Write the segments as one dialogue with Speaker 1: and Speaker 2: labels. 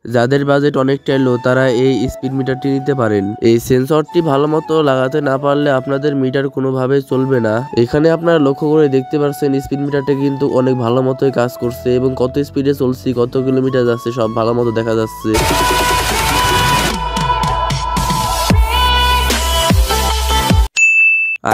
Speaker 1: যাদের বাজেট অনেকটাই লো তারা এই স্পিড মিটারটি নিতে পারেন। এই সেন্সরটি ভালো মতো লাগাতে না পারলে আপনাদের মিটার কোনোভাবেই চলবে না। এখানে আপনারা লক্ষ্য করে দেখতে পাচ্ছেন স্পিড মিটারটা কিন্তু অনেক ভালো মতোই কাজ করছে এবং কত স্পিডে চলছি, কত কিলোমিটার যাচ্ছে সব ভালো মতো দেখা যাচ্ছে।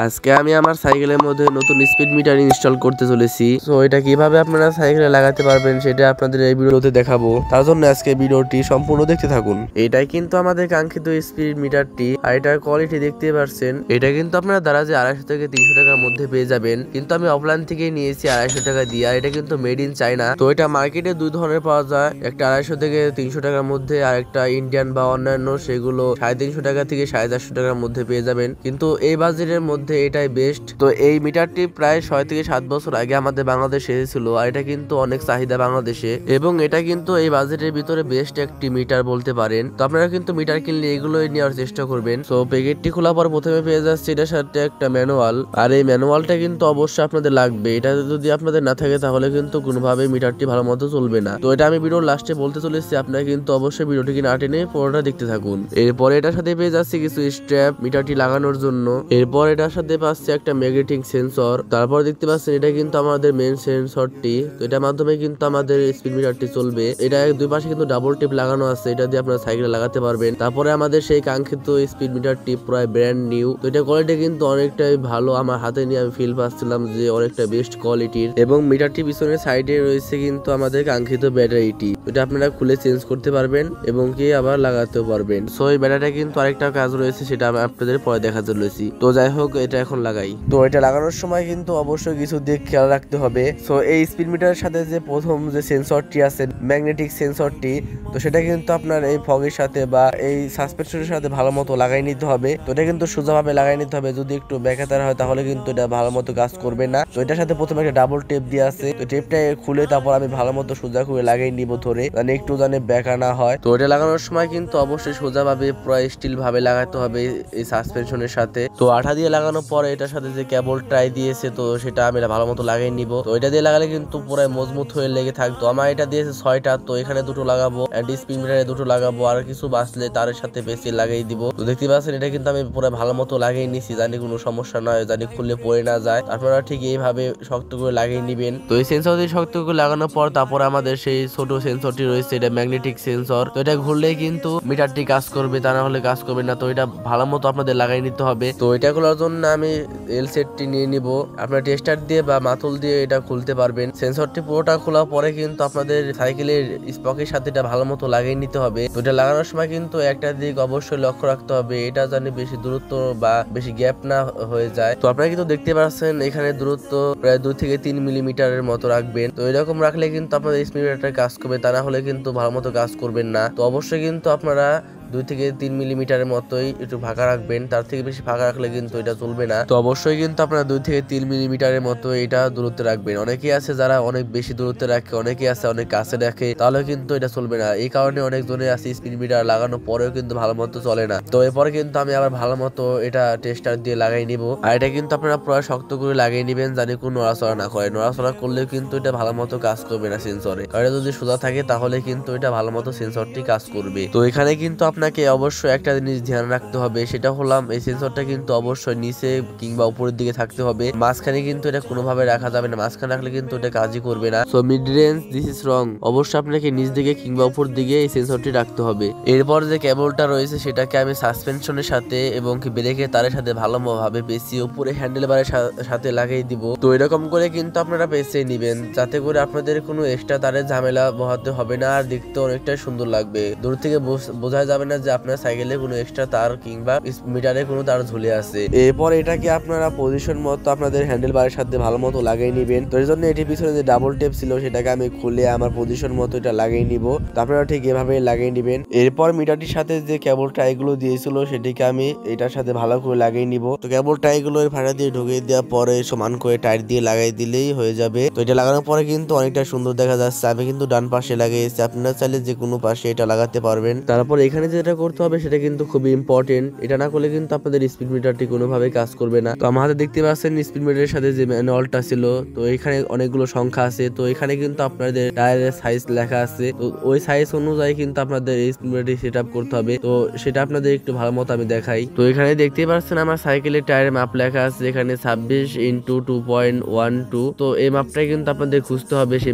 Speaker 1: আজকে আমি আমার সাইকেলের মধ্যে নতুন স্পিড মিটার ইনস্টল করতে চলেছি। সো এটা কিভাবে আপনারা সাইকেলে লাগাতে পারবেন সেটা আপনাদের এই ভিডিওতে দেখাবো। তার জন্য আজকে ভিডিওটি সম্পূর্ণ দেখতে থাকুন। এটাই কিন্তু আমাদের কাঙ্ক্ষিত স্পিড মিটারটি, আর এটার কোয়ালিটি দেখতে পাচ্ছেন। এটা কিন্তু আপনারা দারাজে 250 থেকে 300 টাকার মধ্যে পেয়ে যাবেন, কিন্তু আমি অফলাইন থেকে নিয়েছি 250 টাকা দিয়ে। আর এটা কিন্তু মেড ইন চায়না। তো এটা মার্কেটে দুই ধরনের পাওয়া যায়, একটা 250 থেকে 300 টাকার মধ্যে, আর একটা ইন্ডিয়ান বা অন্যান্য সেগুলো 350 টাকা থেকে 450 টাকার মধ্যে পেয়ে যাবেন। কিন্তু এই বাজারের মধ্যে এটাই বেস্ট। তো এই মিটারটি প্রায় 6 থেকে 7 বছর আগে আমাদের বাংলাদেশে এসেছিল, আর এটা কিন্তু অনেক চাহিদা বাংলাদেশে, এবং এটা কিন্তু এই বাজেটের ভিতরে বেস্ট একটি মিটার বলতে পারেন। তো আপনারা কিন্তু মিটার কিনলে এগুলোই নেওয়ার চেষ্টা করবেন। তো প্যাকেটটি খোলার পর প্রথমে পেয়ে যাচ্ছে এটার সাথে একটা ম্যানুয়াল, আর এই ম্যানুয়ালটা কিন্তু অবশ্যই আপনাদের লাগবে। এটা যদি আপনাদের না থাকে তাহলে কিন্তু কোনোভাবে মিটারটি ভালো মতো চলবে না। তো এটা আমি ভিডিওর লাস্টে বলতে চলেছি, আপনারা কিন্তু অবশ্যই ভিডিওটিকে না টেনে পুরোটা দেখতে থাকুন। এরপরে এটার সাথে পেয়ে যাচ্ছে কিছু স্ট্র্যাপ মিটারটি লাগানোর জন্য। এরপর এটার সাথে পাচ্ছে একটা ম্যাগনেটিক সেন্সর। তারপর দেখতে পাচ্ছেন এটা কিন্তু আমাদের মেন সেন্সরটি। তো এটার মাধ্যমে কিন্তু আমাদের স্পিড মিটারটি চলবে। এটা দুই পাশে কিন্তু ডাবল টেপ লাগানো আছে, এটা দিয়ে আপনারা সাইকেলে লাগাতে পারবেন। তারপরে আমাদের সেই কাঙ্ক্ষিত স্পিড মিটারটি প্রায় ব্র্যান্ড নিউ। তো এটা কোয়ালিটি কিন্তু অনেকটাই ভালো, আমার হাতে নিয়ে আমি ফিল পাচ্ছিলাম যে অনেকটা বেস্ট কোয়ালিটির। এবং মিটারটি পিছনের সাইডে রয়েছে কিন্তু আমাদের কাঙ্ক্ষিত ব্যাটারিটি, এটা আপনারা খুলে চেঞ্জ করতে পারবেন এবং কি আবার লাগাতেও পারবেন। সো এই ব্যাটারিটা কিন্তু আরেকটা কাজ রয়েছে, সেটা আমি আপনাদের পরে দেখা চলেছি। তো যাই হোক, এটা এখন লাগাই। তো এটা লাগানোর সময় কিন্তু অবশ্যই কিছু দিক খেয়াল রাখতে হবে। সো এই স্পিড মিটারের সাথে যে প্রথম যে সেন্সরটি আছে ম্যাগনেটিক সেন্সরটি, তো সেটা কিন্তু আপনার এই ফগের সাথে বা এই সাসপেনশনের সাথে ভালো মতো লাগাই নিতে হবে। তো এটা কিন্তু সোজাভাবে লাগাই নিতে হবে, যদি একটু বেকাতার হয় তাহলে কিন্তু এটা ভালো মতো কাজ করবে না। তো এটার সাথে প্রথমে একটা ডাবল টেপ দিয়ে আছে, তো টেপটা খুলে তারপর আমি ভালো মতো সোজা করে লাগাই নিব ধরে, মানে একটু জানে বেকা না হয়। তো এটা লাগানোর সময় কিন্তু অবশ্যই সোজাভাবে পুরো স্টিল ভাবে লাগাতে হবে এই সাসপেনশনের সাথে। তো আঠা দিয়ে লাগানোর পরে এটার সাথে যে কেবল ট্রাই দিয়েছে, তো সেটা আমি ভালো মতো লাগিয়ে নিব। তো এটা দিয়ে লাগালে কিন্তু পুরো মজবুত হয়ে লেগে থাকতো। আমার এটা দিয়েছে 6টা, তো এখানে দুটো লাগাবো, স্পিড মিটারে দুটো লাগাবো, আর কিছু বাঁচলে তার সাথে বেশি লাগিয়ে দিব। তো দেখতে পাচ্ছেন এটা কিন্তু আমি পুরো ভালো মতো লাগিয়ে নিছি, জানি কোনো সমস্যা নয়, জানি খুললে পড়ে না যায়। আপনারা ঠিক এইভাবে শক্ত করে লাগিয়ে নিবেন। তো এই সেন্সর দিয়ে শক্ত করে লাগানোর পর তারপর আমাদের সেই ছোট সেন্সরটি রয়েছে, এটা ম্যাগনেটিক সেন্সর। তো এটা ঘুরলেই কিন্তু মিটারটি কাজ করবে, তা না হলে কাজ করবে না। তো এটা ভালো মতো আপনাদের লাগাই নিতে হবে। তো এটা খোলার জন্য আমি এল সেটটি নিয়ে নিব। আপনারা টেস্টার দিয়ে বা মাথুল দিয়ে এটা খুলতে পারবেন। সেন্সরটি পুরোটা খোলার পরে কিন্তু আপনাদের সাইকেলের স্পকের সাথে এটা ভালো মতো লাগিয়ে নিতে হবে। তো এটা লাগানোর সময় কিন্তু একটা দিক অবশ্যই লক্ষ্য রাখতে হবে, এটা জানি বেশি দূরত্ব বা বেশি গ্যাপ না হয়ে যায়। তো আপনারা কিন্তু দেখতে পাচ্ছেন এখানে দূরত্ব প্রায় 2 থেকে 3 মিলিমিটারের মতো রাখবেন। তো এরকম রাখলে কিন্তু আপনাদের স্পিড মিটারটা কাজ করবে, তা না হলে কিন্তু ভালো মতো কাজ করবেন না। তো অবশ্যই কিন্তু আপনারা 2 থেকে 3 মিলিমিটারের মতোই একটু ফাঁকা রাখবেন, তার থেকে বেশি ফাঁকা রাখলে কিন্তু এটা চলবে না। তো অবশ্যই কিন্তু আপনারা 2 থেকে 3 মিলিমিটারের মতো এটা দূরত্বে রাখবেন। অনেকেই আছে যারা অনেক বেশি দূরত্বে রাখে, অনেকেই আছে অনেক কাছে রাখে, তাহলে কিন্তু এটা চলবে না। এই কারণে অনেক জনে আছে স্পিড মিটার লাগানোর পরেও কিন্তু ভালো মতো চলে না। তো এরপরে কিন্তু আমি আবার ভালো মতো এটা টেস্টার দিয়ে লাগাই নিব। আর এটা কিন্তু আপনারা পুরো শক্ত করে লাগিয়ে নিবেন, জানি কোনো নড়াচড়া না করে। নড়াচড়া করলেও কিন্তু এটা ভালো মতো কাজ করবে না সেন্সরে। আর এটা যদি সোজা থাকে তাহলে কিন্তু এটা ভালো মতো সেন্সরটি কাজ করবে। তো এখানে কিন্তু আপনাকে অবশ্যই একটা জিনিস ধ্যান রাখতে হবে, সেটা হলাম এই সেন্সরটা কিন্তু অবশ্যই নিচে কিংবা উপরের দিকে থাকতে হবে। মাঝখানে কিন্তু এটা কোনোভাবে রাখা যাবে না, মাঝখানে রাখলে কিন্তু এটা কাজই করবে না। So mid range this is wrong, অবশ্যই আপনাকে নিচ দিকে কিংবা উপর দিকে এই সেন্সরটি রাখতে হবে। এরপর যে কেবলটা রয়েছে সেটাকে আমি সাসপেনশনের সাথে এবং কি ব্রেকের তারের সাথে ভালোভাবে পেঁচিয়ে উপরে হ্যান্ডেল বারের সাথে লাগিয়ে দিব। তো এরকম করে কিন্তু আপনারা পেঁচিয়ে নিবেন, যাতে করে আপনাদের কোনো এক্সট্রা তারের ঝামেলা পোহাতে হবে না, আর দেখতে অনেকটাই সুন্দর লাগবে। দূর থেকে বোঝা যাবে না যে আপনার সাইকেলে কোনো এক্সট্রা তার কিংবা মিটারে কোনো তার ঝুলে আছে। এরপর এটাকে আপনারা পজিশন মতো আপনাদের হ্যান্ডেল বারের সাথে ভালো মতো লাগিয়ে নিবেন। তো এর জন্য এটির পিছনে যে ডাবল টেপ ছিল সেটাকে আমি খুলে আমার পজিশন মতো এটা লাগিয়ে নিব। তো আপনারা ঠিক এভাবে লাগিয়ে নিবেন। এরপর মিটারটির সাথে যে কেবল টাইগুলো দিয়েছিল সেটিকে আমি এটার সাথে ভালো করে লাগিয়ে নিব। তো কেবল টাইগুলো এর ফাটা দিয়ে ঢুকিয়ে দেওয়ার পরে সমান করে টাইট দিয়ে লাগাই দিলেই হয়ে যাবে। তো এটা লাগানোর পরে কিন্তু অনেকটা সুন্দর দেখা যাচ্ছে। আমি কিন্তু ডান পাশে লাগিয়েছি, আপনারা চাইলে যে কোনো পাশে এটা লাগাতে পারবেন। তারপর এখানে যে যেটা করতে হবে সেটা কিন্তু খুবই ইম্পর্টেন্ট। এটা না করলে কিন্তু আপনাদের স্পিড মিটারটি কোনোভাবে কাজ করবে না। তো আমার হাতে দেখতে পাচ্ছেন স্পিড মিটারের সাথে যে ম্যানুয়ালটা ছিল, তো এখানে অনেকগুলো সংখ্যা আছে। তো এখানে কিন্তু আপনাদের টায়ারের সাইজ লেখা আছে, তো ওই সাইজ অনুযায়ী কিন্তু আপনাদের এই স্পিড মিটারটি সেট আপ করতে হবে। তো সেটা আপনাদের একটু ভালো মতো আমি দেখাই। তো এখানে দেখতেই পাচ্ছেন আমার সাইকেলের টায়ারের মাপ লেখা আছে এখানে 26x2.12। তো এই মাপটাই কিন্তু আপনাদের খুঁজতে হবে সেই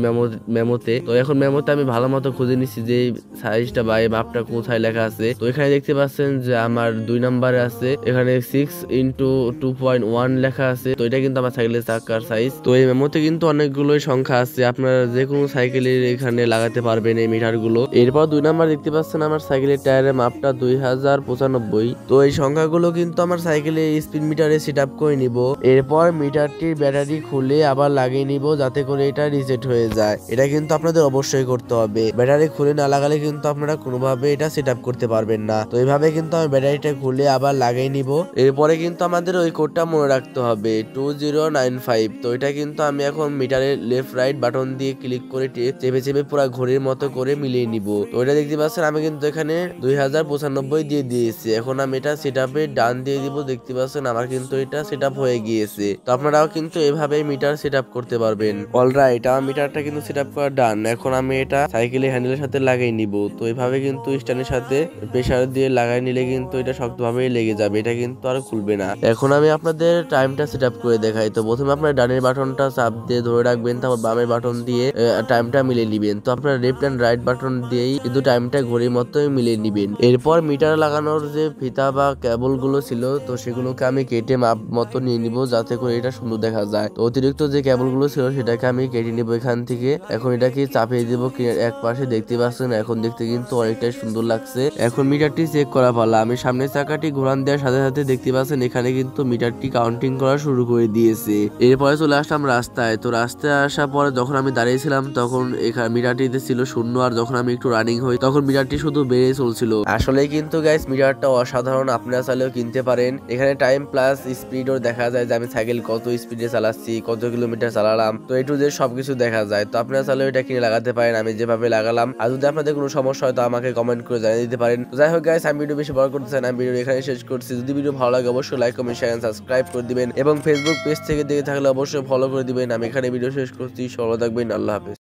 Speaker 1: মেমোতে। তো এখন মেমোতে আমি ভালো মতো খুঁজে নিচ্ছি যে সাইজটা বা এই মাপটা কোথায় লেখা আছে। তো এখানে দেখতে পাচ্ছেন যে আমার 2 নম্বরে আছে, এখানে 6x2.1 লেখা আছে। তো এটা কিন্তু আমার সাইকেলের চাকার সাইজ। তো এই মেমোতে কিন্তু অনেকগুলো সংখ্যা আছে, আপনারা যে কোনো সাইকেলের এখানে লাগাতে পারবেন এই মিটার গুলো। এরপর 2 নাম্বার দেখতে পাচ্ছেন আমার সাইকেলের টায়ারের মাপটা 2095। তো এই সংখ্যাগুলো কিন্তু আমার সাইকেলের স্পিড মিটারে সেট আপ করে নিব। এরপর মিটারটির ব্যাটারি খুলে আবার লাগিয়ে নিব যাতে করে এটা রিসেট হয়ে যায়। এটা কিন্তু আপনাদের অবশ্যই করতে হবে, ব্যাটারি খুলে না লাগালে কিন্তু আপনারা কোনোভাবে এটা সেট আপ করতে পারবেন না। তো এইভাবে কিন্তু আমি ব্যাটারিটা খুলে আবার লাগিয়ে নিব। এরপরে কিন্তু আমাদের ওই কোডটা মনে রাখতে হবে 2095। তো এটা কিন্তু আমি এখন মিটারের লেফট রাইট বাটন দিয়ে ক্লিক করে চেপে চেপে পুরো ঘড়ির মতো করে মিলিয়ে নিব। তো এটা দেখতে পাচ্ছেন আমি কিন্তু এখানে 2095 দিয়ে দিয়েছি। এখন আমি এটা সেট আপে ডান দিয়ে দিব। দেখতে পাচ্ছেন আমার কিন্তু এটা সেট আপ হয়ে গিয়েছে। তো আপনারাও কিন্তু এভাবে মিটার সেট আপ করতে পারবেন। অলরাইট, আমার মিটারটা কিন্তু সেট আপ করা ডান। এখন আমি এটা সাইকেলের হ্যান্ডেলের সাথে লাগিয়ে নিব। তো এভাবে কিন্তু স্ট্যান্ডের সাথে প্রেসার দিয়ে লাগাই নিলে কিন্তু এটা শক্তভাবে লেগে যাবে, এটা কিন্তু আর খুলবে না। এখন আমি আপনাদের টাইমটা সেট আপ করে দেখাই। তো প্রথমে আপনার ডানের বাটনটা চাপ দিয়ে ধরে রাখবেন, তারপর বামের বাটন দিয়ে টাইমটা মিলিয়ে নিবেন। তো আপনার লেফট এন্ড রাইট বাটন দিয়েই কিন্তু টাইমটা ঘড়ির মতোই মিলিয়ে নিবেন। এরপর মিটার লাগানোর যে ফিতা বা কেবল গুলো ছিল, তো সেগুলোকে আমি কেটে মাপ মতো নিয়ে নিব যাতে করে এটা সুন্দর দেখা যায়। তো অতিরিক্ত যে কেবল গুলো ছিল সেটাকে আমি কেটে নিব এখান থেকে। এখন এটাকে চাপিয়ে দিব এক পাশে, দেখতে পাচ্ছেন এখন দেখতে কিন্তু অনেকটাই সুন্দর লাগছে। এখন মিটারটি চেক করা পালা। আমি সামনের চাকাটি ঘোরান দেওয়ার সাথে সাথে দেখতে পাচ্ছেন এখানে কিন্তু মিটারটি কাউন্টিং করা শুরু করে দিয়েছে। এরপরে চলে আসলাম রাস্তায়। তো রাস্তায় আসার পরে যখন আমি দাঁড়িয়েছিলাম তখন এখানে মিটারটিতে ছিল 0, আর যখন আমি একটু রানিং হই তখন মিটারটি শুধু বেড়ে চলছিল। আসলে কিন্তু গাইস মিটারটা অসাধারণ, আপনারা চাইলেও কিনতে পারেন। এখানে টাইম প্লাস স্পিডও দেখা যায় যে আমি সাইকেল কত স্পিডে চালাচ্ছি, কত কিলোমিটার চালালাম, তো এই টু জেড সবকিছু দেখা যায়। তো আপনারা চাইলেও এটা কিনে লাগাতে পারেন আমি যেভাবে লাগালাম। আর যদি আপনাদের কোনো সমস্যা হয় তো আমাকে কমেন্ট করে জানিয়ে দিতে পারেন। তো যাই হোক গাইস, আমি ভিডিও বেশি বড় করতে চাই না, আমি ভিডিও এখানে শেষ করছি। যদি ভিডিও ভালো লাগে অবশ্যই like comment share and subscribe করে দিবেন এবং ফেসবুক পেজ থেকে দেখে থাকলে অবশ্যই ফলো করে দিবেন। আমি এখানে ভিডিও শেষ করছি, ভালো থাকবেন, আল্লাহ হাফেজ।